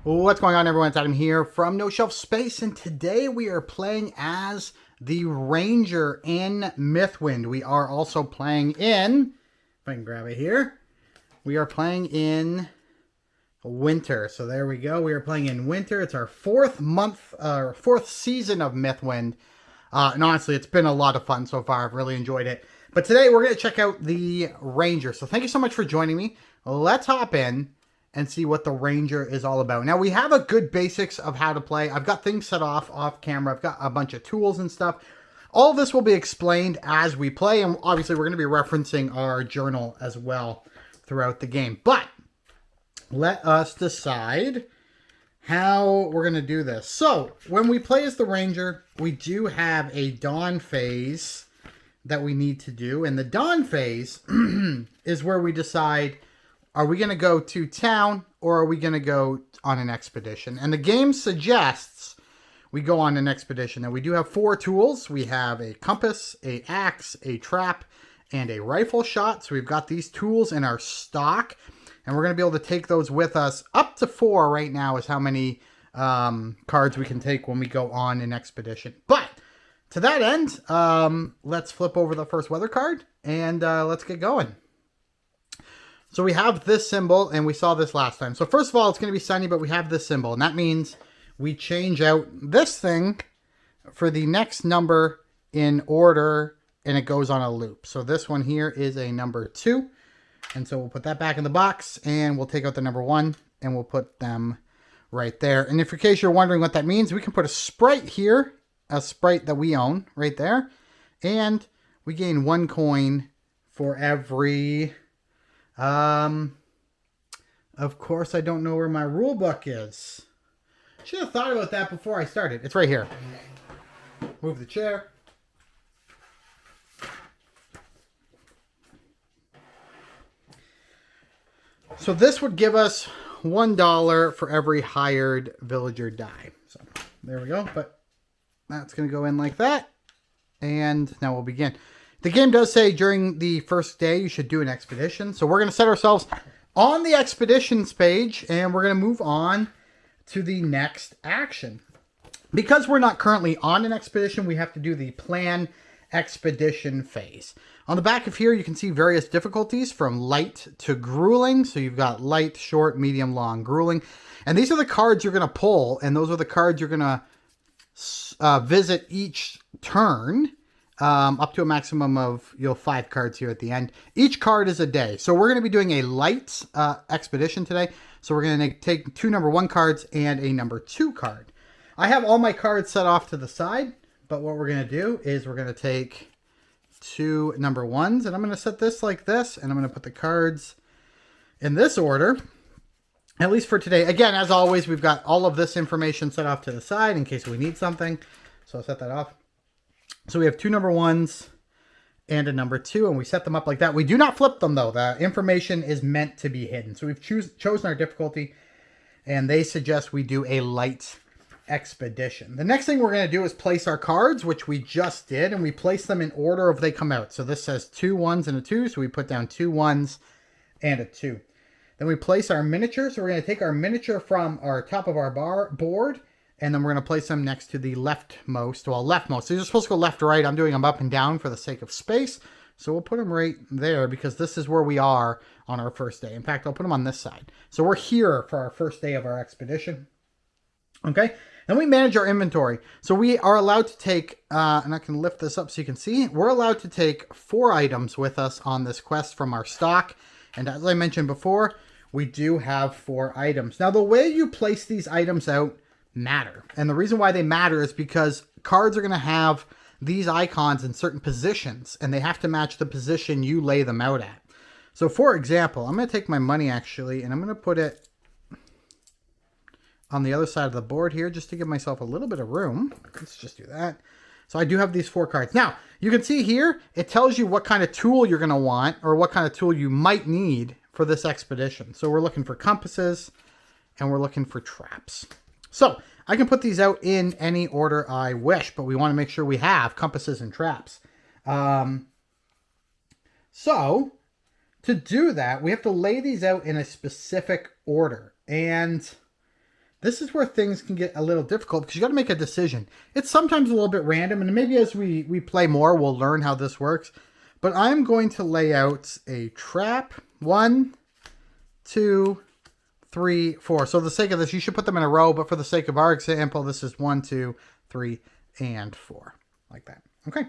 What's going on, everyone? It's Adam here from No Shelf Space, and today we are playing as the Ranger in Mythwind. We are also playing in, if I can grab it here, we are playing in winter. So there we go. We are playing in winter. It's our fourth season of Mythwind. And honestly, it's been a lot of fun so far. I've really enjoyed it. But today we're going to check out the Ranger. So thank you so much for joining me. Let's hop in and see what the Ranger is all about. Now, we have a good basics of how to play. I've got things set off camera. I've got a bunch of tools and stuff. All of this will be explained as we play, and obviously we're going to be referencing our journal as well throughout the game. But let us decide how we're going to do this. So, when we play as the Ranger, we do have a dawn phase that we need to do, and the dawn phase is where we decide, are we going to go to town or are we going to go on an expedition? And the game suggests we go on an expedition. Now, we do have 4 tools. We have a compass, a axe, a trap, and a rifle shot. So we've got these tools in our stock, and we're going to be able to take those with us. Up to 4 right now is how many cards we can take when we go on an expedition. But to that end, let's flip over the first weather card and let's get going. So we have this symbol, and we saw this last time. So first of all, it's going to be sunny, but we have this symbol, and that means we change out this thing for the next number in order, and it goes on a loop. So this one here is a number 2, and so we'll put that back in the box, and we'll take out the number 1, and we'll put them right there. And if in case you're wondering what that means, we can put a sprite here, a sprite that we own right there, and we gain 1 coin for every... Of course, I don't know where my rule book is. Should have thought about that before I started. It's right here. Move the chair. So this would give us $1 for every hired villager die. So there we go. But that's going to go in like that. And now we'll begin. The game does say during the first day you should do an expedition. So we're going to set ourselves on the expeditions page, and we're going to move on to the next action. Because we're not currently on an expedition, we have to do the plan expedition phase. On the back of here, you can see various difficulties from light to grueling. So you've got light, short, medium, long, grueling. And these are the cards you're going to pull, and those are the cards you're going to visit each turn. Up to a maximum of 5 cards here at the end. Each card is a day. So we're going to be doing a light expedition today. So we're going to take 2 number 1 cards and a number 2 card. I have all my cards set off to the side, but what we're going to do is we're going to take 2 number 1s, and I'm going to set this like this, and I'm going to put the cards in this order, at least for today. Again, as always, we've got all of this information set off to the side in case we need something. So I'll set that off. So we have 2 number 1s and a number 2, and we set them up like that. We do not flip them, though. The information is meant to be hidden. So we've chosen our difficulty, and they suggest we do a light expedition. The next thing we're going to do is place our cards, which we just did, and we place them in order of they come out. So this says 2 1s and a 2, so we put down 2 1s and a 2. Then we place our miniature. So we're going to take our miniature from our top of our board, and then we're going to place them next to the leftmost. So you're supposed to go left to right. I'm doing them up and down for the sake of space. So we'll put them right there because this is where we are on our first day. In fact, I'll put them on this side. So we're here for our first day of our expedition. Okay. Then we manage our inventory. So we are allowed to take, and I can lift this up so you can see, we're allowed to take 4 items with us on this quest from our stock. And as I mentioned before, we do have 4 items. Now, the way you place these items out matter. And the reason why they matter is because cards are going to have these icons in certain positions, and they have to match the position you lay them out at. So for example, I'm going to take my money actually, and I'm going to put it on the other side of the board here just to give myself a little bit of room. Let's just do that. So I do have these 4 cards. Now, you can see here, it tells you what kind of tool you're going to want, or what kind of tool you might need for this expedition. So we're looking for compasses, and we're looking for traps. So I can put these out in any order I wish, but we want to make sure we have compasses and traps. So to do that, we have to lay these out in a specific order. And this is where things can get a little difficult because you got to make a decision. It's sometimes a little bit random, and maybe as we play more, we'll learn how this works. But I'm going to lay out a trap. 1, 2, 3, 4. So for the sake of this, you should put them in a row, but for the sake of our example, this is 1, 2, 3, and 4. Like that. Okay.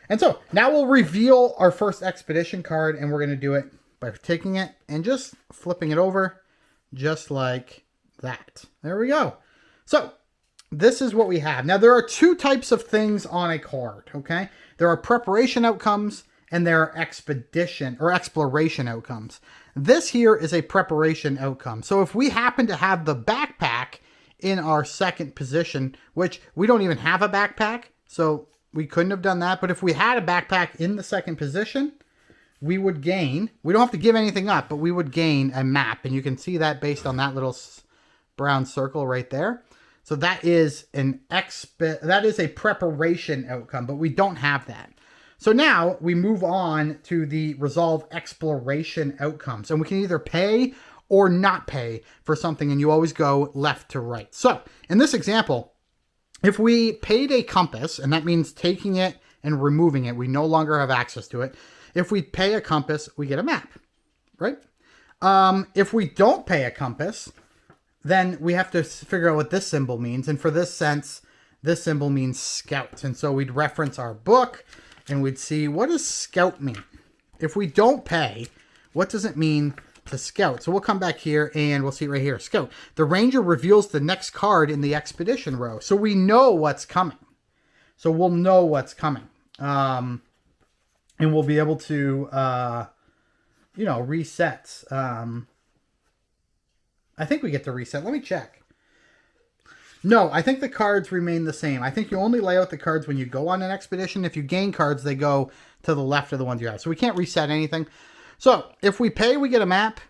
And so now we'll reveal our first expedition card, and we're going to do it by taking it and just flipping it over just like that. There we go. So this is what we have. Now there are 2 types of things on a card, okay? There are preparation outcomes and there are expedition or exploration outcomes. This here is a preparation outcome. So if we happen to have the backpack in our second position, which we don't even have a backpack, so we couldn't have done that. But if we had a backpack in the second position, we would gain, we don't have to give anything up, but we would gain a map. And you can see that based on that little brown circle right there. So that is a preparation outcome, but we don't have that. So now we move on to the resolve exploration outcomes, and we can either pay or not pay for something, and you always go left to right. So in this example, if we paid a compass, and that means taking it and removing it, we no longer have access to it. If we pay a compass, we get a map, right? If we don't pay a compass, then we have to figure out what this symbol means. And for this sense, this symbol means scout. And so we'd reference our book and we'd see, what does scout mean? If we don't pay, what does it mean to scout? So we'll come back here and we'll see right here, scout. The ranger reveals the next card in the expedition row. So we know what's coming. So we'll know what's coming. And we'll be able to, reset. I think we get to reset. Let me check. No, I think the cards remain the same. I think you only lay out the cards when you go on an expedition. If you gain cards, they go to the left of the ones you have. So we can't reset anything. So if we pay, we get a map.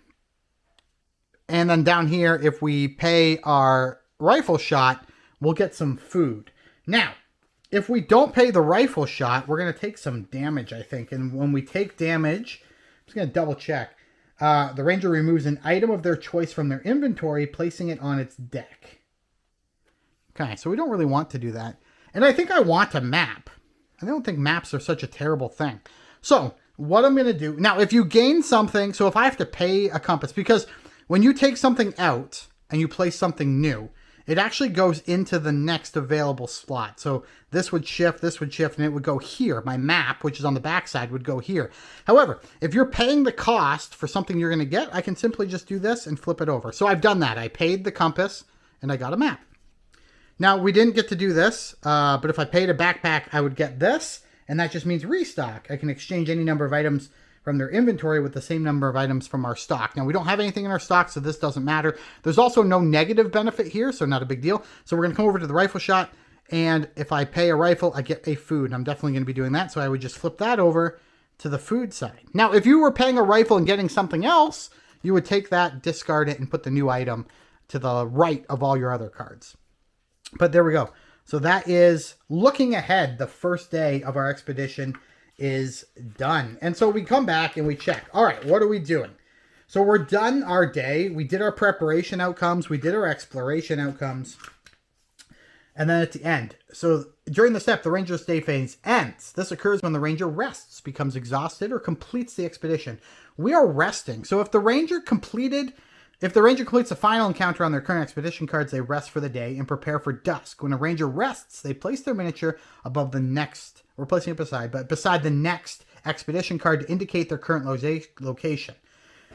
And then down here, if we pay our rifle shot, we'll get some food. Now, if we don't pay the rifle shot, we're going to take some damage, I think. And when we take damage, I'm just going to double check. The ranger removes an item of their choice from their inventory, placing it on its deck. Okay, so we don't really want to do that. And I think I want a map. I don't think maps are such a terrible thing. So what I'm going to do... Now, if you gain something... So if I have to pay a compass... Because when you take something out and you place something new, it actually goes into the next available slot. So this would shift, and it would go here. My map, which is on the back side, would go here. However, if you're paying the cost for something you're going to get, I can simply just do this and flip it over. So I've done that. I paid the compass, and I got a map. Now, we didn't get to do this, but if I paid a backpack, I would get this, and that just means restock. I can exchange any number of items from their inventory with the same number of items from our stock. Now, we don't have anything in our stock, so this doesn't matter. There's also no negative benefit here, so not a big deal. So we're going to come over to the rifle shot, and if I pay a rifle, I get a food. I'm definitely going to be doing that, so I would just flip that over to the food side. Now, if you were paying a rifle and getting something else, you would take that, discard it, and put the new item to the right of all your other cards. But there we go. So that is looking ahead. The first day of our expedition is done. And so we come back and we check. All right, what are we doing? So we're done our day. We did our preparation outcomes. We did our exploration outcomes. And then at the end. So during the step, the ranger's day phase ends. This occurs when the ranger rests, becomes exhausted, or completes the expedition. We are resting. So if the ranger completes the final encounter on their current expedition cards, they rest for the day and prepare for dusk. When a ranger rests, they place their miniature above the next, we're placing it beside the next expedition card to indicate their current location.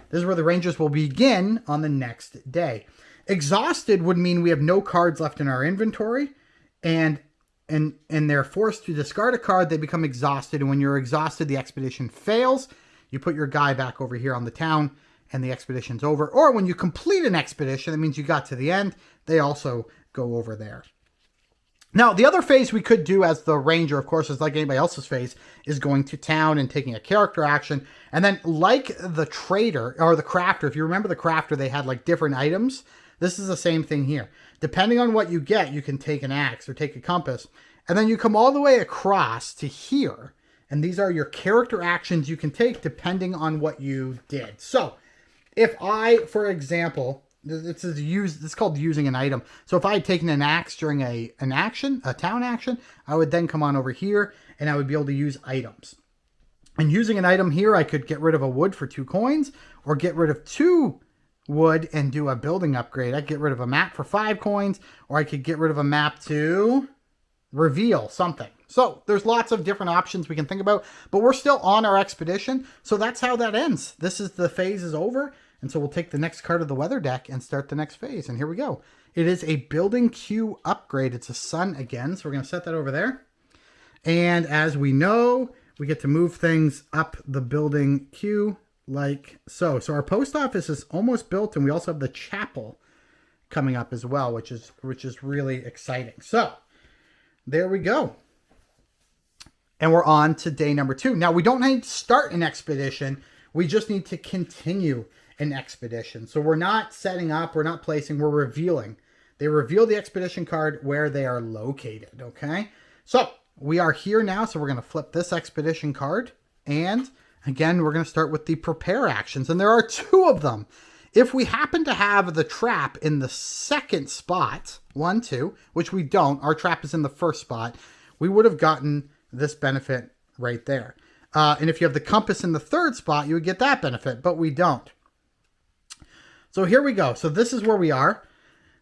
This is where the rangers will begin on the next day. Exhausted would mean we have no cards left in our inventory, and they're forced to discard a card. They become exhausted, and when you're exhausted, the expedition fails. You put your guy back over here on the town, and the expedition's over. Or when you complete an expedition, that means you got to the end. They also go over there. Now, the other phase we could do as the ranger, of course, is like anybody else's phase, is going to town and taking a character action. And then like the trader, or the crafter, if you remember the crafter, they had like different items. This is the same thing here. Depending on what you get, you can take an axe or take a compass. And then you come all the way across to here. And these are your character actions you can take depending on what you did. So, if I, for example, It's called using an item. So if I had taken an axe during a town action, I would then come on over here and I would be able to use items. And using an item here, I could get rid of a wood for 2 coins, or get rid of 2 wood and do a building upgrade. I could get rid of a map for 5 coins, or I could get rid of a map to reveal something. So there's lots of different options we can think about, but we're still on our expedition. So that's how that ends. The phase is over. And so we'll take the next card of the weather deck and start the next phase. And here we go. It is a building queue upgrade. It's a sun again. So we're going to set that over there. And as we know, we get to move things up the building queue like so. So our post office is almost built, and we also have the chapel coming up as well, which is really exciting. So there we go. And we're on to day number 2. Now, we don't need to start an expedition. We just need to continue an expedition. So we're not setting up, we're not placing, we're revealing. They reveal the expedition card where they are located, okay? So we are here now, so we're going to flip this expedition card. And again, we're going to start with the prepare actions. And there are 2 of them. If we happen to have the trap in the second spot, 1, 2, which we don't, our trap is in the first spot, we would have gotten this benefit right there. And if you have the compass in the third spot, you would get that benefit, but we don't. So here we go. So this is where we are.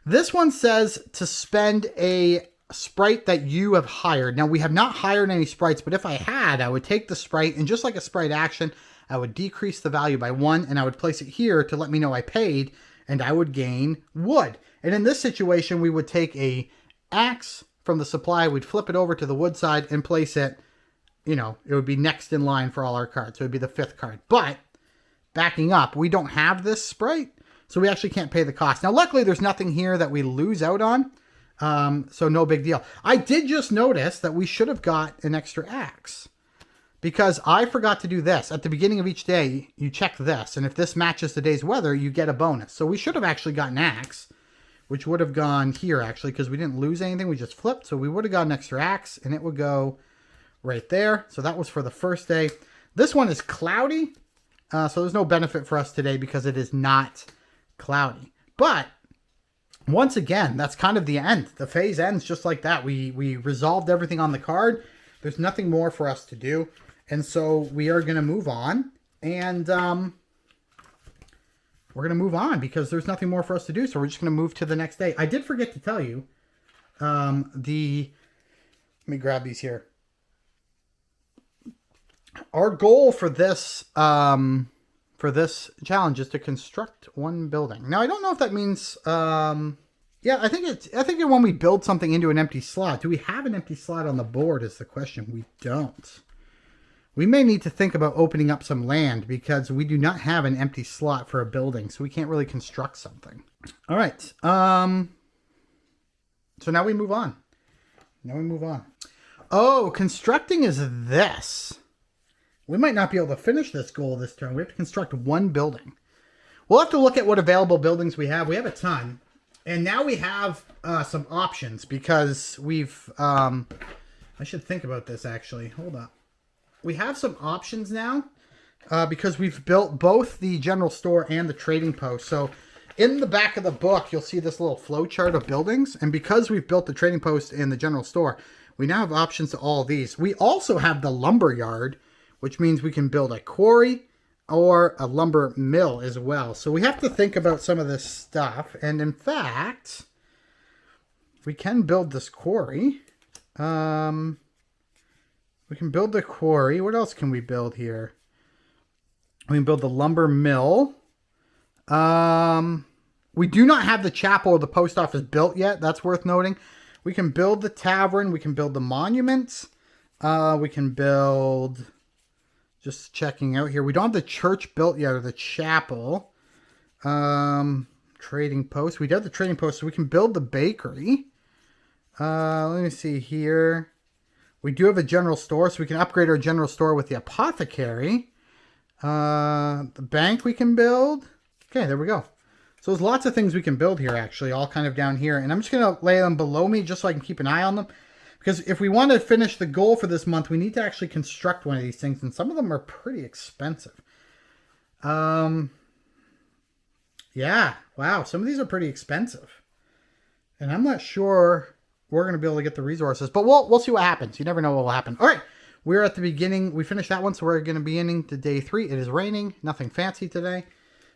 This one says to spend a sprite that you have hired. Now, we have not hired any sprites, but if I had, I would take the sprite, and just like a sprite action, I would decrease the value by 1, and I would place it here to let me know I paid, and I would gain wood. And in this situation, we would take a axe from the supply, we'd flip it over to the wood side and place it, it would be next in line for all our cards. So it would be the 5th card. But backing up, we don't have this sprite, so we actually can't pay the cost. Now, luckily, there's nothing here that we lose out on, so no big deal. I did just notice that we should have got an extra axe, because I forgot to do this. At the beginning of each day, you check this, and if this matches the day's weather, you get a bonus. So we should have actually got an axe, which would have gone here, actually, because we didn't lose anything. We just flipped, so we would have got an extra axe, and it would go right there. So that was for the first day. This one is cloudy, so there's no benefit for us today because it is not cloudy. But once again, that's kind of the end. The phase ends just like that. We resolved everything on the card. There's nothing more for us to do. And so we are going to move on. And we're going to move on because there's nothing more for us to do. So we're just going to move to the next day. I did forget to tell you, let me grab these here. Our goal for this challenge is to construct 1 building. Now, I don't know if that means, yeah, I think when we build something into an empty slot, do we have an empty slot on the board is the question. We don't. We may need to think about opening up some land because we do not have an empty slot for a building, so we can't really construct something. All right. So now we move on. Oh, constructing is this. We might not be able to finish this goal this turn. We have to construct 1 building. We'll have to look at what available buildings we have. We have a ton. And now we have some options because we've... I should think about this, actually. Hold up. We have some options now because we've built both the general store and the trading post. So in the back of the book, you'll see this little flow chart of buildings. And because we've built the trading post and the general store, we now have options to all of these. We also have the lumber yard, which means we can build a quarry or a lumber mill as well. So we have to think about some of this stuff. And in fact, we can build this quarry. We can build the quarry. What else can we build here? We can build the lumber mill. We do not have the chapel or the post office built yet. That's worth noting. We can build the tavern. We can build the monuments. We can build... Just checking out here. We don't have the church built yet, or the chapel. Trading post. We do have the trading post, so we can build the bakery. Let me see here. We do have a general store, so we can upgrade our general store with the apothecary. The bank we can build. Okay, there we go. So there's lots of things we can build here, actually, all kind of down here. And I'm just going to lay them below me just so I can keep an eye on them. Because if we want to finish the goal for this month, we need to actually construct one of these things. And some of them are pretty expensive. Yeah, Yeah. Wow. Some of these are pretty expensive. And I'm not sure we're going to be able to get the resources. But we'll see what happens. You never know what will happen. All right. We're at the beginning. We finished that one, so we're going to be ending to day 3. It is raining. Nothing fancy today.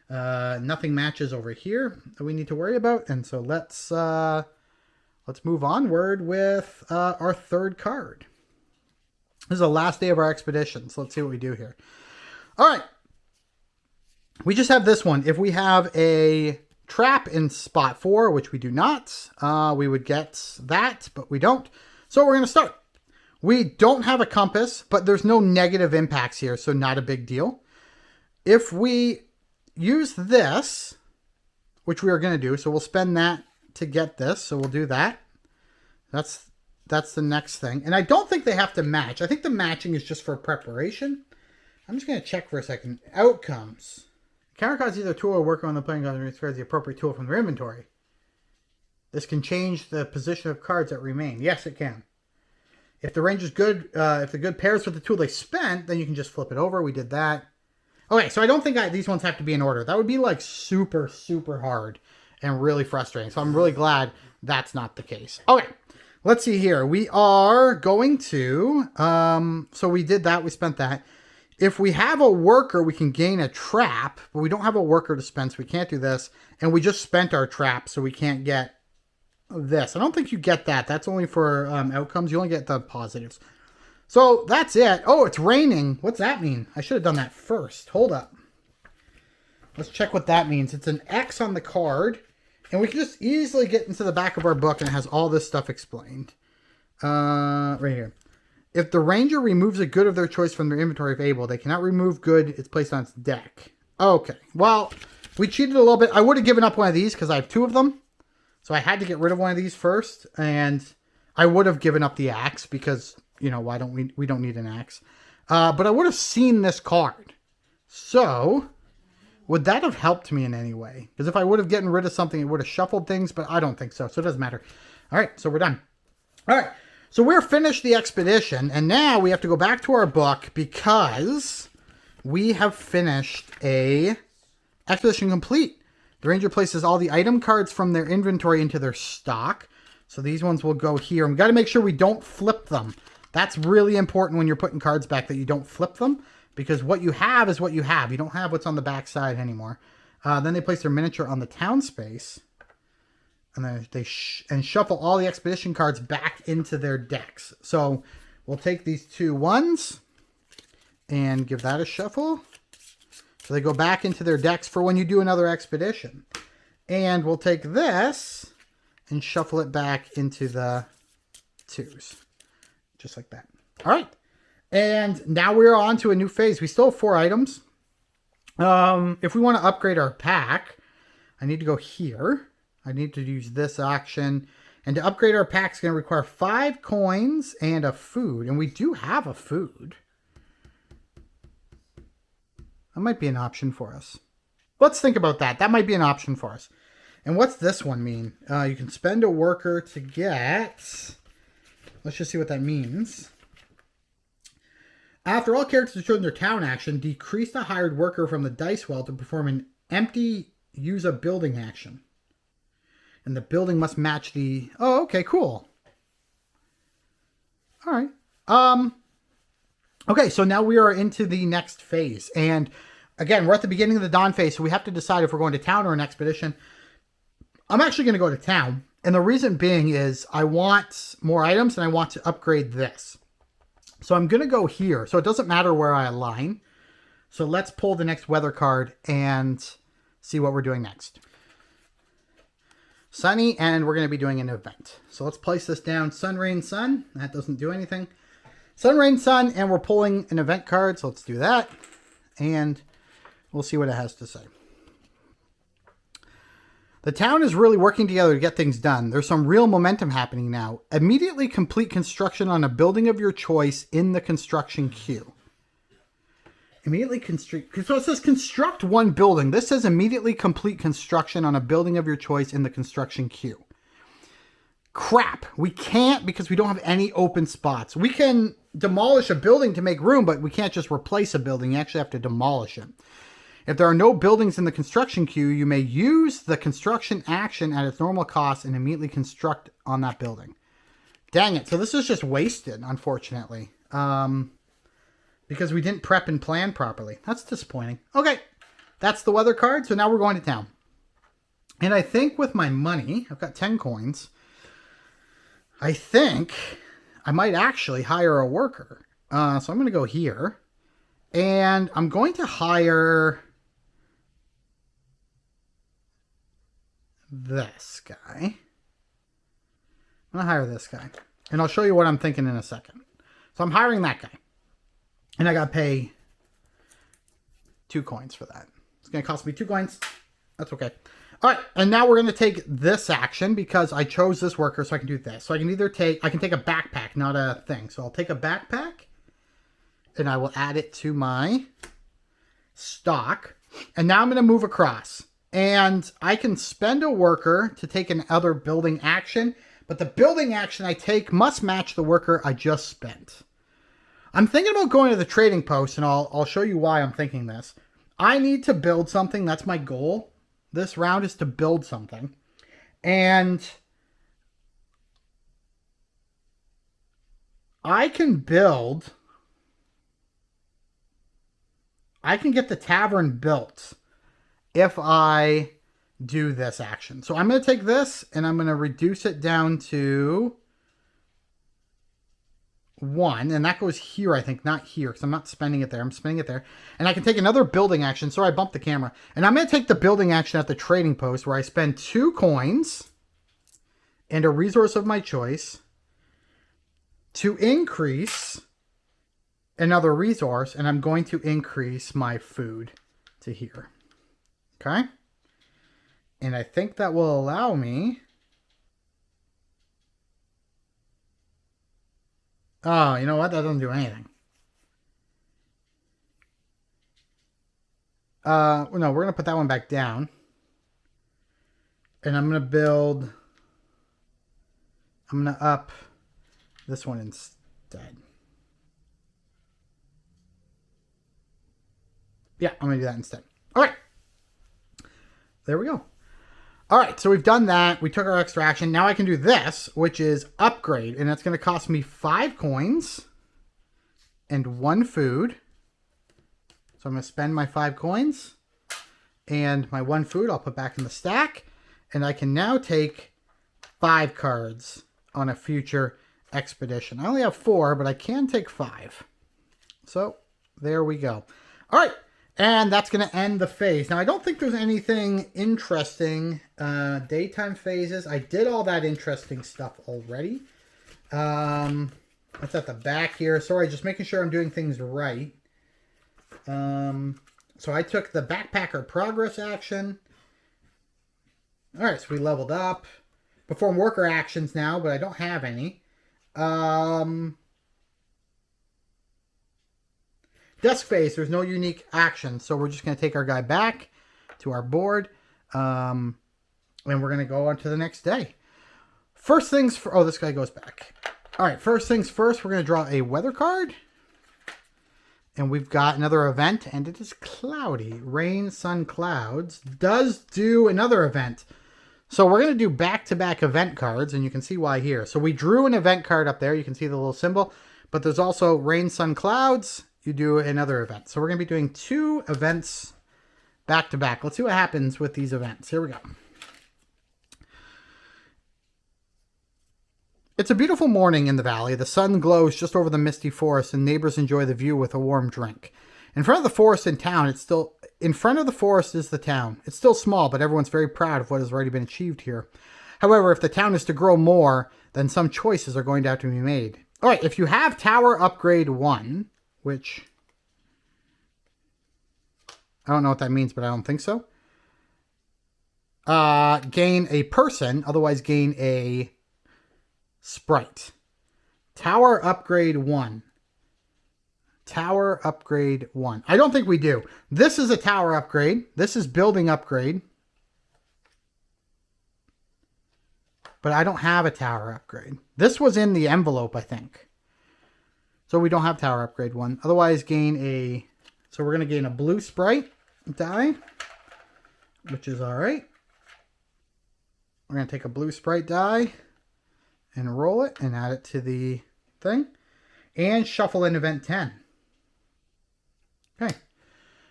Nothing matches over here that we need to worry about. And so let's move onward with our 3rd card. This is the last day of our expedition, so let's see what we do here. All right. We just have this one. If we have a trap in spot 4, which we do not, we would get that, but we don't. So we're going to start. We don't have a compass, but there's no negative impacts here, so not a big deal. If we use this, which we are going to do, so we'll spend that to get this, so we'll do that. That's the next thing. And I don't think they have to match. I think the matching is just for preparation. I'm just going to check for a second. Outcomes. Counter costs either tool or worker on the playing card and discards the appropriate tool from their inventory. This can change the position of cards that remain. Yes, it can. If the range is good, if the good pairs with the tool they spent, then you can just flip it over. We did that. Okay, so I don't think these ones have to be in order. That would be like super, super hard and really frustrating. So I'm really glad that's not the case. Okay, let's see here. We are going to, so we did that. We spent that. If we have a worker, we can gain a trap, but we don't have a worker to spend, so we can't do this. And we just spent our trap, so we can't get this. I don't think you get that. That's only for outcomes. You only get the positives. So that's it. Oh, it's raining. What's that mean? I should have done that first. Hold up. Let's check what that means. It's an X on the card, and we can just easily get into the back of our book, and it has all this stuff explained. Right here. If the ranger removes a good of their choice from their inventory if able, they cannot remove good it's placed on its deck. Okay. Well, we cheated a little bit. I would have given up one of these because I have 2 of them. So I had to get rid of one of these first. And I would have given up the axe because, you know, why don't we don't need an axe. But I would have seen this card. So would that have helped me in any way? Because if I would have gotten rid of something, it would have shuffled things. But I don't think so. So it doesn't matter. All right. So we're done. All right. So we're finished the expedition, and now we have to go back to our book because we have finished a expedition complete. The ranger places all the item cards from their inventory into their stock. So these ones will go here. We've got to make sure we don't flip them. That's really important when you're putting cards back, that you don't flip them, because what you have is what you have. You don't have what's on the back side anymore. Then they place their miniature on the town space. And then they shuffle all the expedition cards back into their decks. So we'll take these 2 ones and give that a shuffle. So they go back into their decks for when you do another expedition. And we'll take this and shuffle it back into the 2s. Just like that. All right. And now we're on to a new phase. We still have 4 items. If we want to upgrade our pack, I need to go here. I need to use this action. And to upgrade our pack is going to require 5 coins and a food. And we do have a food. That might be an option for us. Let's think about that. That might be an option for us. And what's this one mean? You can spend a worker to get... Let's just see what that means. After all characters have chosen their town action, decrease the hired worker from the dice well to perform an empty use a building action. And the building must match the... Oh, okay, cool. All right. Okay, so now we are into the next phase. And again, we're at the beginning of the dawn phase, so we have to decide if we're going to town or an expedition. I'm actually going to go to town. And the reason being is I want more items and I want to upgrade this. So I'm going to go here. So it doesn't matter where I align. So let's pull the next weather card and see what we're doing next. Sunny, and we're going to be doing an event. So let's place this down. Sun, rain, sun. That doesn't do anything. Sun, rain, sun, and we're pulling an event card. So let's do that. And we'll see what it has to say. The town is really working together to get things done. There's some real momentum happening now. Immediately complete construction on a building of your choice in the construction queue. Immediately construct. So it says construct 1 building. This says immediately complete construction on a building of your choice in the construction queue. Crap. We can't because we don't have any open spots. We can demolish a building to make room, but we can't just replace a building. You actually have to demolish it. If there are no buildings in the construction queue, you may use the construction action at its normal cost and immediately construct on that building. Dang it. So this is just wasted, unfortunately. Because we didn't prep and plan properly. That's disappointing. Okay. That's the weather card. So now we're going to town. And I think with my money, I've got 10 coins. I think I might actually hire a worker. So I'm going to go here. And I'm going to hire this guy. I'm going to hire this guy. And I'll show you what I'm thinking in a second. So I'm hiring that guy. And I got to pay 2 coins for that. It's going to cost me 2 coins. That's okay. All right. And now we're going to take this action because I chose this worker so I can do this. So I can either take, I can take a backpack, not a thing. So I'll take a backpack and I will add it to my stock. And now I'm going to move across. And I can spend a worker to take another building action. But the building action I take must match the worker I just spent. I'm thinking about going to the trading post, and I'll show you why I'm thinking this. I need to build something. That's my goal. This round is to build something. And I can build... I can get the tavern built if I do this action. So I'm going to take this and I'm going to reduce it down to 1. And that goes here, I think, not here, because I'm not spending it there. I'm spending it there. And I can take another building action. Sorry, I bumped the camera. And I'm going to take the building action at the trading post where I spend 2 coins and a resource of my choice to increase another resource. And I'm going to increase my food to here. Okay? And I think that will allow me... Oh, you know what? That doesn't do anything. No, we're going to put that one back down. And I'm going to build... I'm going to up this one instead. Yeah, I'm going to do that instead. All right. There we go. All right, so we've done that. We took our extra action. Now I can do this, which is upgrade. And that's going to cost me 5 coins and 1 food. So I'm going to spend my 5 coins. And my 1 food I'll put back in the stack. And I can now take 5 cards on a future expedition. I only have 4, but I can take 5. So there we go. All right. And that's going to end the phase. Now, I don't think there's anything interesting. Daytime phases. I did all that interesting stuff already. That's at the back here. Sorry, just making sure I'm doing things right. So I took the backpacker progress action. All right, so we leveled up. Perform worker actions now, but I don't have any. Desk phase, there's no unique action, so we're just going to take our guy back to our board, and we're going to go on to the next day. First things for... Oh, this guy goes back. All right, first things first, we're going to draw a weather card, and we've got another event, and it is cloudy. Rain, sun, clouds does do another event. So we're going to do back-to-back event cards, and you can see why here. So we drew an event card up there. You can see the little symbol, but there's also rain, sun, clouds. You do another event. So we're going to be doing 2 events back to back. Let's see what happens with these events. Here we go. It's a beautiful morning in the valley. The sun glows just over the misty forest and neighbors enjoy the view with a warm drink. In front of the forest in town, in front of the forest is the town. It's still small, but everyone's very proud of what has already been achieved here. However, if the town is to grow more, then some choices are going to have to be made. All right, if you have Tower Upgrade 1, which I don't know what that means, but I don't think so. Gain a person, otherwise gain a sprite. Tower Upgrade 1. Tower Upgrade 1. I don't think we do. This is a tower upgrade. This is building upgrade. But I don't have a tower upgrade. This was in the envelope, I think. So we don't have Tower Upgrade 1. Otherwise, gain a... So we're going to gain a blue sprite. die, which is all right. We're going to take a blue sprite die and roll it and add it to the thing. And shuffle in event 10. Okay.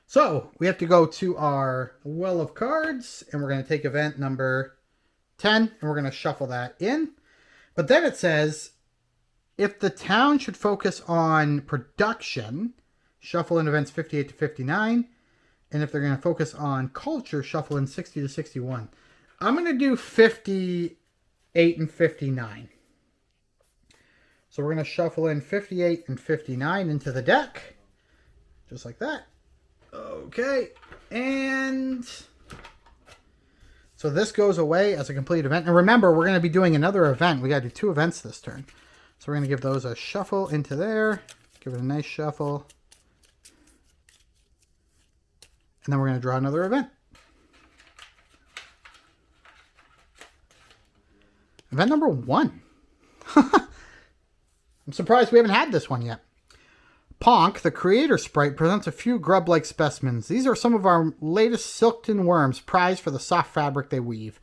So we have to go to our well of cards, and we're going to take event number 10, and we're going to shuffle that in. But then it says, if the town should focus on production, shuffle in events 58 to 59. And if they're going to focus on culture, shuffle in 60 to 61. I'm going to do 58 and 59. So we're going to shuffle in 58 and 59 into the deck. Just like that. Okay. And so this goes away as a complete event. And remember, we're going to be doing another event. We got to do 2 events this turn. So we're going to give those a shuffle into there. Give it a nice shuffle. And then we're going to draw another event. Event number 1. I'm surprised we haven't had this one yet. Ponk, the creator sprite, presents a few grub-like specimens. These are some of our latest silkton worms, prized for the soft fabric they weave.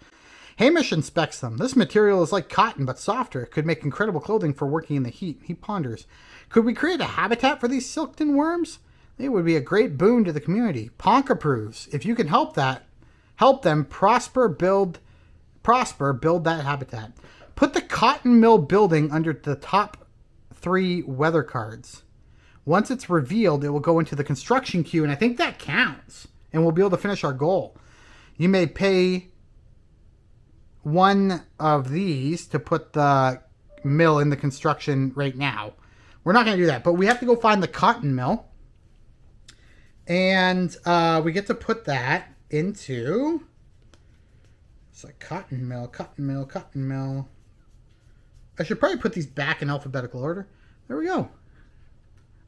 Hamish inspects them. This material is like cotton, but softer. It could make incredible clothing for working in the heat. He ponders. Could we create a habitat for these silkton worms? They would be a great boon to the community. Ponk approves. If you can help them build that habitat. Put the cotton mill building under the top 3 weather cards. Once it's revealed, it will go into the construction queue, and I think that counts. And we'll be able to finish our goal. You may pay one of these to put the mill in the construction right now. We're not going to do that, but we have to go find the cotton mill. And we get to put that into... It's like cotton mill, cotton mill, cotton mill. I should probably put these back in alphabetical order. There we go.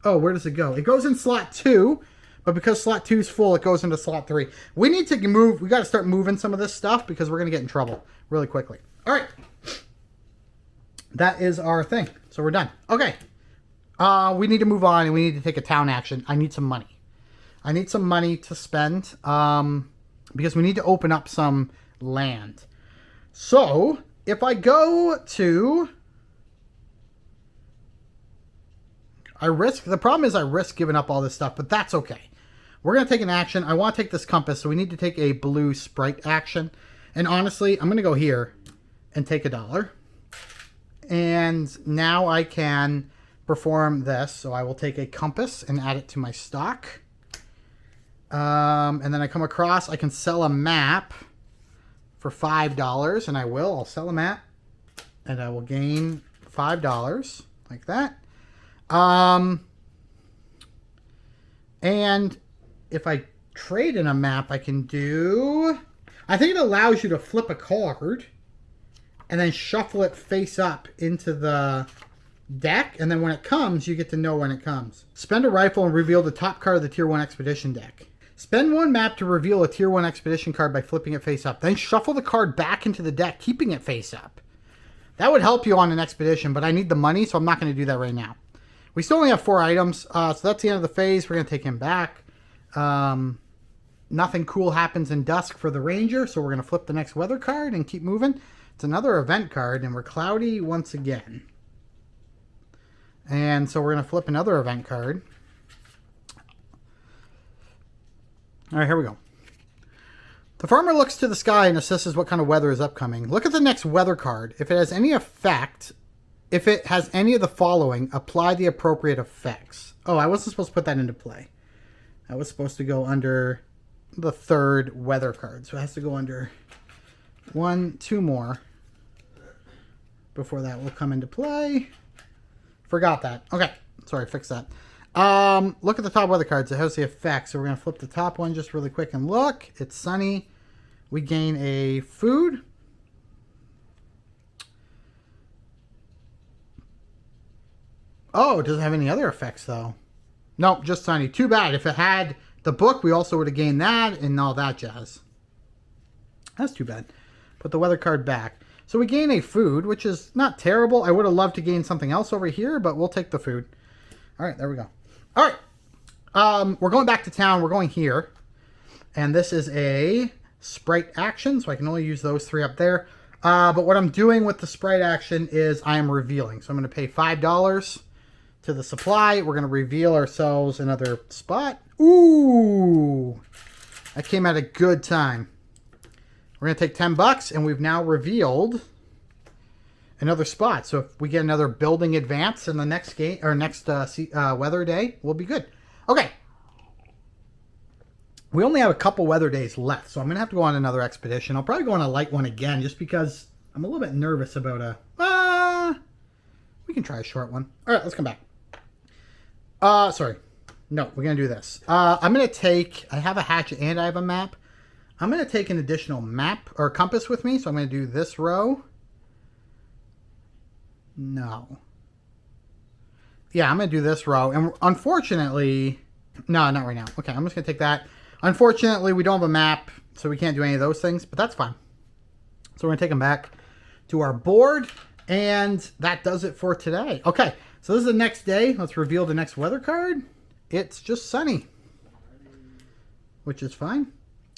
Oh, where does it go? It goes in slot 2, but because slot 2 is full, it goes into slot 3. We need to move. We got to start moving some of this stuff because we're going to get in trouble really quickly. All right. That is our thing. So we're done. Okay. We need to move on, and we need to take a town action. I need some money. I need some money to spend because we need to open up some land. So if I go to... the problem is I risk giving up all this stuff, but that's okay. We're going to take an action. I want to take this compass, so we need to take a blue sprite action. And honestly, I'm going to go here and take $1. And now I can perform this. So I will take a compass and add it to my stock. And then I come across, I can sell a map for $5, and I will. I'll sell a map, and I will gain $5 like that. And if I trade in a map, I can do... I think it allows you to flip a card and then shuffle it face up into the deck. And then when it comes, you get to know when it comes. Spend a rifle and reveal the top card of the Tier 1 Expedition deck. Spend 1 map to reveal a Tier 1 Expedition card by flipping it face up. Then shuffle the card back into the deck, keeping it face up. That would help you on an expedition, but I need the money, so I'm not going to do that right now. We still only have 4 items, so that's the end of the phase. We're going to take him back. Nothing cool happens in dusk for the ranger, so we're going to flip the next weather card and keep moving. It's another event card, and we're cloudy once again. And so we're going to flip another event card. All right, here we go. The farmer looks to the sky and assesses what kind of weather is upcoming. Look at the next weather card. If it has any effect... If it has any of the following, apply the appropriate effects. Oh, I wasn't supposed to put that into play. I was supposed to go under the 3rd weather card. So it has to go under 2 more before that will come into play. Forgot that. Okay. Sorry, fix that. Look at the top weather cards. It has the effects. So we're going to flip the top one just really quick and look. It's sunny. We gain a food. Oh, it doesn't have any other effects, though. Nope, just sunny. Too bad. If it had the book, we also would have gained that and all that jazz. That's too bad. Put the weather card back. So we gain a food, which is not terrible. I would have loved to gain something else over here, but we'll take the food. All right, there we go. All right. We're going back to town. We're going here. And this is a sprite action, so I can only use those 3 up there. But what I'm doing with the sprite action is I am revealing. So I'm going to pay $5 to the supply. We're going to reveal ourselves another spot. Ooh! That came at a good time. We're going to take $10, and we've now revealed another spot. So if we get another building advance in the next game or next weather day, we'll be good. Okay. We only have a couple weather days left, so I'm going to have to go on another expedition. I'll probably go on a light one again just because I'm a little bit nervous about we can try a short one. All right, let's come back. Sorry. No, we're going to do this. I'm going to take, I have a hatchet and I have a map. I'm going to take an additional map or compass with me, so I'm going to do this row. No. Yeah, I'm going to do this row. And unfortunately, no, not right now. Okay, I'm just going to take that. Unfortunately, we don't have a map, so we can't do any of those things, but that's fine. So we're going to take them back to our board, and that does it for today. Okay, so this is the next day. Let's reveal the next weather card. It's just sunny, which is fine.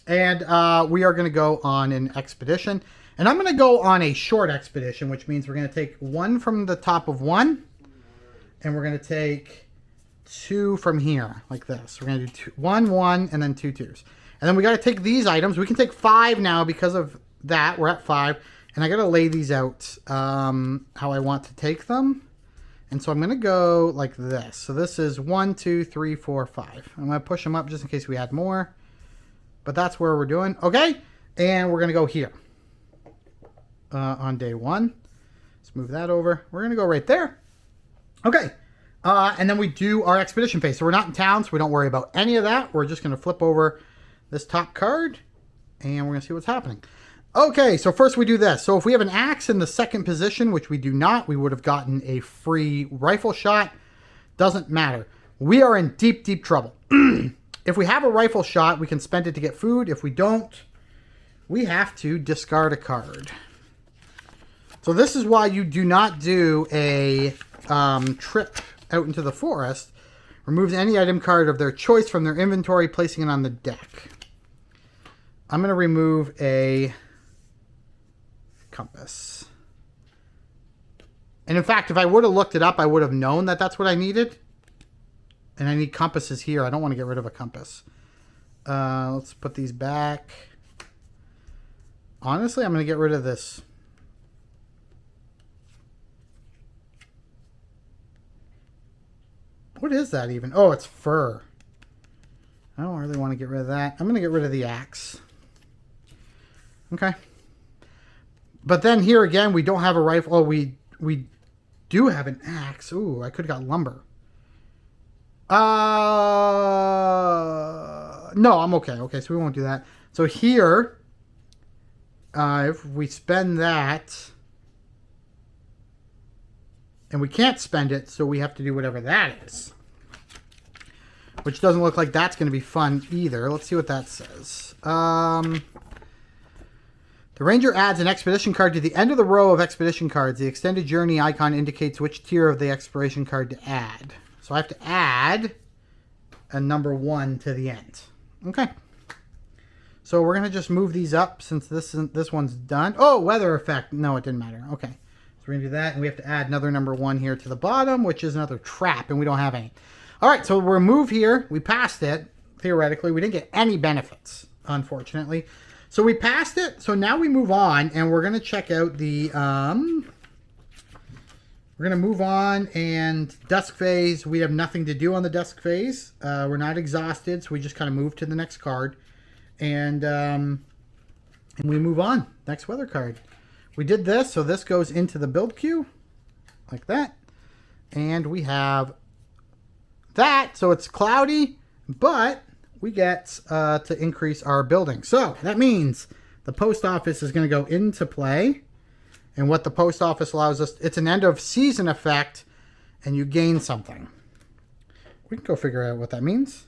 And we are going to go on an expedition. And I'm going to go on a short expedition, which means we're going to take 1 from the top of 1. And we're going to take 2 from here, like this. We're going to do 1, 1, and then 2 2s. And then we got to take these items. We can take 5 now because of that. We're at 5. And I got to lay these out how I want to take them. And so I'm going to go like this. So this is 1, 2, 3, 4, 5. I'm going to push them up just in case we add more. But that's where we're doing. Okay. And we're going to go here on day 1. Let's move that over. We're going to go right there. Okay. And then we do our expedition phase. So we're not in town, so we don't worry about any of that. We're just going to flip over this top card, and we're going to see what's happening. Okay, so first we do this. So if we have an axe in the second position, which we do not, we would have gotten a free rifle shot. Doesn't matter. We are in deep, deep trouble. If we have a rifle shot, we can spend it to get food. If we don't, we have to discard a card. So this is why you do not do a trip out into the forest. Remove any item card of their choice from their inventory, placing it on the deck. I'm going to remove a compass. And in fact, if I would have looked it up, I would have known that that's what I needed. And I need compasses here. I don't want to get rid of a compass. Let's put these back. Honestly, I'm going to get rid of this. What is that even? Oh, it's fur. I don't really want to get rid of that. I'm going to get rid of the axe. Okay. But then here again, we don't have a rifle. Oh, we do have an axe. Ooh, I could have got lumber. No, I'm okay. Okay, so we won't do that. So here, if we spend that, and we can't spend it, so we have to do whatever that is. Which doesn't look like that's going to be fun either. Let's see what that says. The ranger adds an expedition card to the end of the row of expedition cards. The extended journey icon indicates which tier of the exploration card to add. So I have to add a number 1 to the end. Okay. So we're going to just move these up since this one's done. Oh, weather effect. No, it didn't matter. Okay. So we're going to do that. And we have to add another number 1 here to the bottom, which is another trap. And we don't have any. All right. So we'll move here. We passed it. Theoretically, we didn't get any benefits, unfortunately. So we passed it. So now we move on. And we're going to check out the... We're going to move on, and dusk phase, we have nothing to do on the dusk phase. We're not exhausted, so we just kind of move to the next card. And we move on. Next weather card. We did this, so this goes into the build queue, like that. And we have that, so it's cloudy, but we get to increase our building. So that means the post office is going to go into play. And what the post office allows us, it's an end of season effect, and you gain something. We can go figure out what that means.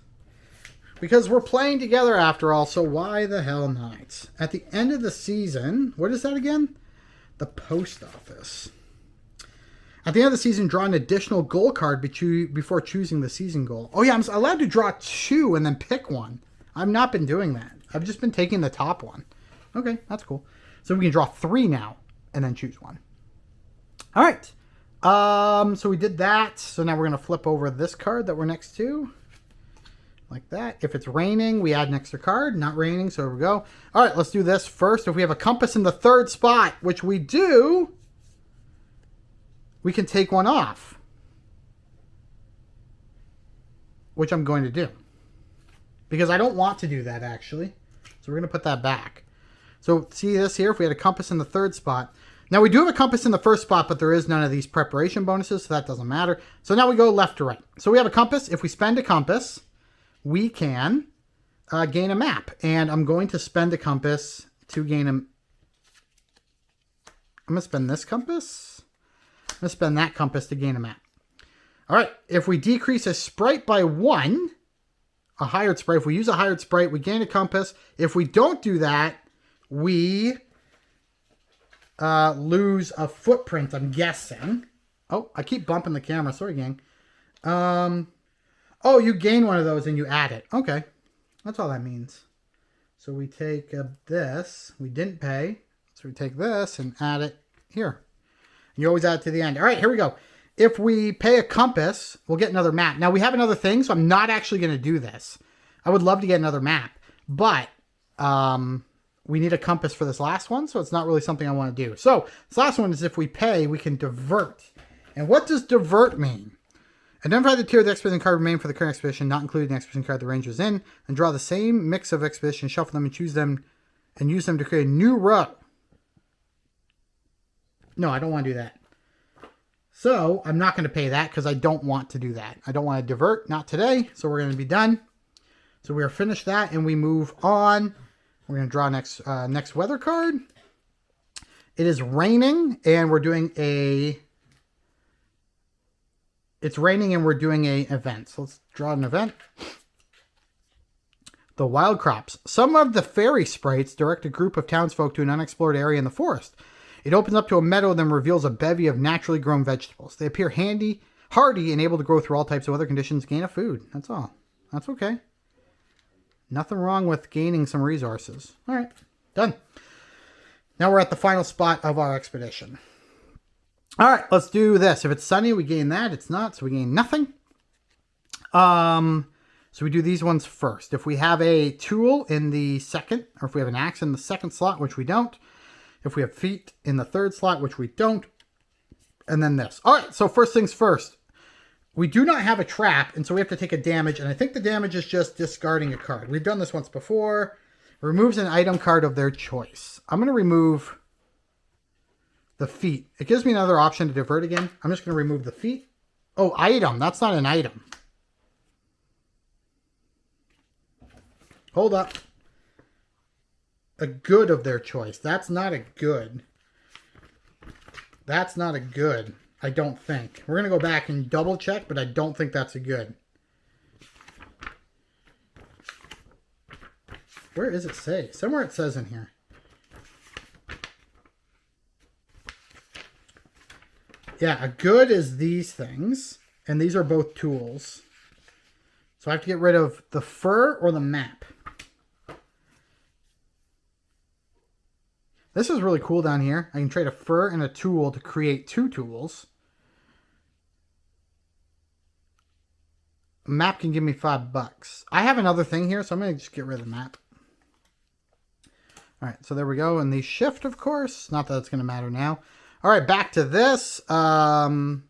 Because we're playing together after all, so why the hell not? At the end of the season, what is that again? The post office. At the end of the season, draw an additional goal card before choosing the season goal. Oh yeah, I'm allowed to draw 2 and then pick one. I've not been doing that. I've just been taking the top one. Okay, that's cool. So we can draw 3 now and then choose one. All right. So we did that. So now we're going to flip over this card that we're next to. Like that. If it's raining, we add an extra card. Not raining, so here we go. All right, let's do this first. If we have a compass in the 3rd spot, which we do, we can take one off. Which I'm going to do. Because I don't want to do that, actually. So we're going to put that back. So see this here? If we had a compass in the 3rd spot. Now we do have a compass in the 1st spot, but there is none of these preparation bonuses, so that doesn't matter. So now we go left to right. So we have a compass. If we spend a compass, we can gain a map. And I'm going to spend a compass to gain a... I'm going to spend this compass. I'm going to spend that compass to gain a map. All right. If we decrease a sprite by 1, a hired sprite, if we use a hired sprite, we gain a compass. If we don't do that, we lose a footprint, I'm guessing. Oh, I keep bumping the camera. Sorry, gang. Oh, you gain one of those and you add it. Okay. That's all that means. So we take this. We didn't pay. So we take this and add it here. You always add it to the end. All right, here we go. If we pay a compass, we'll get another map. Now, we have another thing, so I'm not actually going to do this. I would love to get another map, but we need a compass for this last one, so it's not really something I want to do. So this last one is if we pay, we can divert. And what does divert mean? Identify the tier of the expedition card remain for the current expedition, not including the expedition card the ranger is in, and draw the same mix of expeditions, shuffle them, and choose them, and use them to create a new row. No, I don't want to do that. So I'm not going to pay that because I don't want to do that. I don't want to divert, not today. So we're going to be done. So we are finished that and we move on. We're going to draw next weather card. It is raining and we're doing a... It's raining and we're doing a event. So let's draw an event. The wild crops. Some of the fairy sprites direct a group of townsfolk to an unexplored area in the forest. It opens up to a meadow and then reveals a bevy of naturally grown vegetables. They appear hardy, and able to grow through all types of weather conditions, gain a food. That's all. That's okay. Nothing wrong with gaining some resources. All right, done. Now we're at the final spot of our expedition. All right, let's do this. If it's sunny, we gain that. It's not, so we gain nothing. So we do these ones first. If we have a tool in the 2nd, or if we have an axe in the 2nd slot, which we don't. If we have feet in the 3rd slot, which we don't. And then this. All right, so first things first. We do not have a trap, and so we have to take a damage. And I think the damage is just discarding a card. We've done this once before. Removes an item card of their choice. I'm going to remove the feet. It gives me another option to divert again. I'm just going to remove the feet. Oh, item. That's not an item. Hold up. A good of their choice. That's not a good. That's not a good. I don't think. We're going to go back and double check, but I don't think that's a good. Where does it say? Somewhere it says in here. Yeah, a good is these things. And these are both tools. So I have to get rid of the fur or the map. This is really cool down here. I can trade a fur and a tool to create 2 tools. A map can give me $5. I have another thing here, so I'm going to just get rid of the map. All right, so there we go. And the shift, of course. Not that it's going to matter now. All right, back to this. So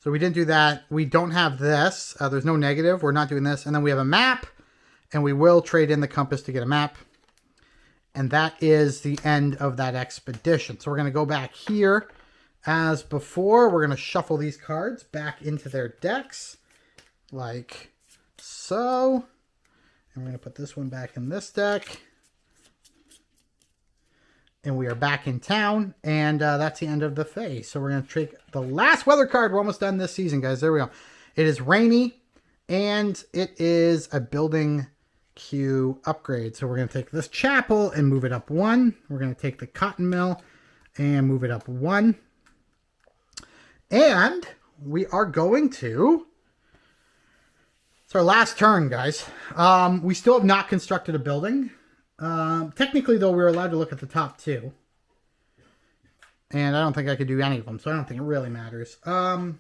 we didn't do that. We don't have this. There's no negative. We're not doing this. And then we have a map. And we will trade in the compass to get a map. And that is the end of that expedition. So we're going to go back here. As before, we're going to shuffle these cards back into their decks. Like so. And we're going to put this one back in this deck. And we are back in town. And that's the end of the phase. So we're going to take the last weather card. We're almost done this season, guys. There we go. It is rainy. And it is a building queue upgrade. So we're going to take this chapel and move it up 1. We're going to take the cotton mill and move it up 1. And we are going to... It's our last turn, guys. We still have not constructed a building. Technically, though, we're allowed to look at the top 2. And I don't think I could do any of them, so I don't think it really matters. Oh,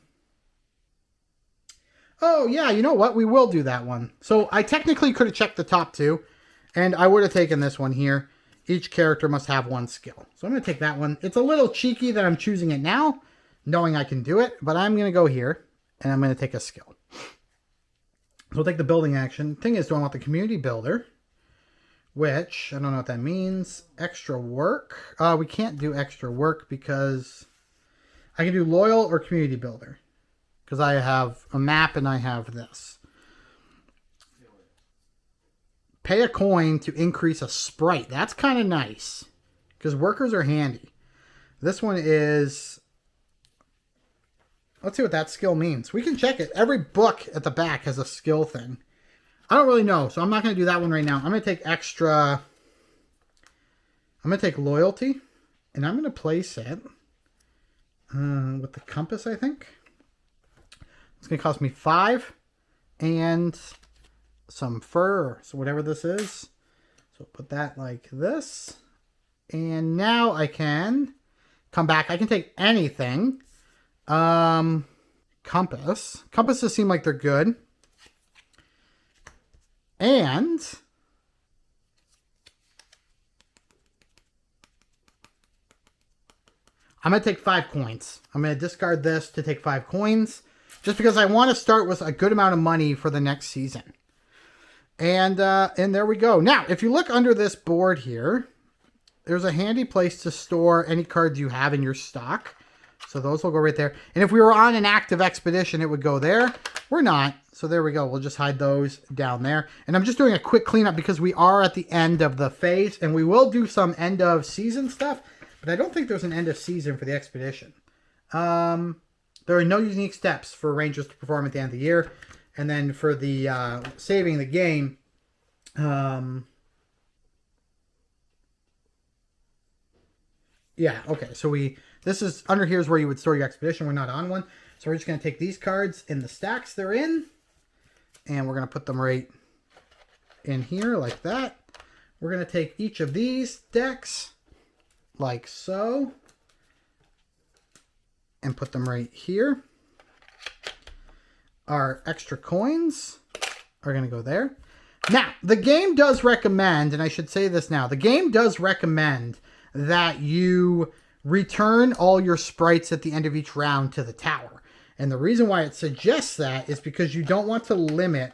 yeah, you know what? We will do that one. So I technically could have checked the top 2, and I would have taken this one here. Each character must have 1 skill. So I'm going to take that one. It's a little cheeky that I'm choosing it now, knowing I can do it, but I'm going to go here, and I'm going to take a skill. So we'll take the building action. Thing is, do I want the community builder? Which, I don't know what that means. Extra work. We can't do extra work because I can do loyal or community builder. Because I have a map and I have this. Pay a coin to increase a sprite. That's kind of nice. Because workers are handy. This one is... Let's see what that skill means. We can check it. Every book at the back has a skill thing. I don't really know, so I'm not going to do that one right now. I'm going to take extra... I'm going to take loyalty. And I'm going to place it with the compass, I think. It's going to cost me 5 and some fur. So whatever this is. So put that like this. And now I can come back. I can take anything. Compass. Compasses seem like they're good. And I'm going to take 5 coins. I'm going to discard this to take 5 coins. Just because I want to start with a good amount of money for the next season. And there we go. Now, if you look under this board here, there's a handy place to store any cards you have in your stock. So those will go right there. And if we were on an active expedition, it would go there. We're not. So there we go. We'll just hide those down there. And I'm just doing a quick cleanup because we are at the end of the phase. And we will do some end of season stuff. But I don't think there's an end of season for the expedition. There are no unique steps for Rangers to perform at the end of the year. And then for the saving the game, yeah, okay. So this is under here is where you would store your expedition. We're not on one. So we're just going to take these cards in the stacks they're in. And we're going to put them right in here like that. We're going to take each of these decks like so. And put them right here. Our extra coins are going to go there. Now, the game does recommend, and I should say this now, the game does recommend that you return all your sprites at the end of each round to the tower. And the reason why it suggests that is because you don't want to limit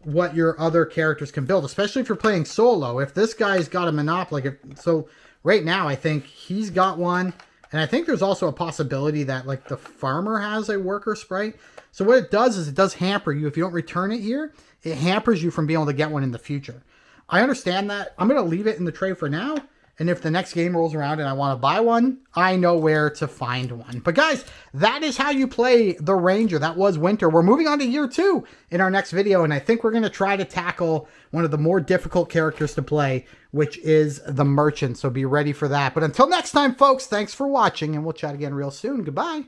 what your other characters can build, especially if you're playing solo. If this guy's got a monopoly, so right now I think he's got one. And I think there's also a possibility that like the farmer has a worker sprite. So what it does is it does hamper you. If you don't return it here, it hampers you from being able to get one in the future. I understand that. I'm going to leave it in the tray for now. And if the next game rolls around and I want to buy one, I know where to find one. But guys, that is how you play the Ranger. That was Winter. We're moving on to year 2 in our next video. And I think we're going to try to tackle one of the more difficult characters to play, which is the Merchant. So be ready for that. But until next time, folks, thanks for watching. And we'll chat again real soon. Goodbye.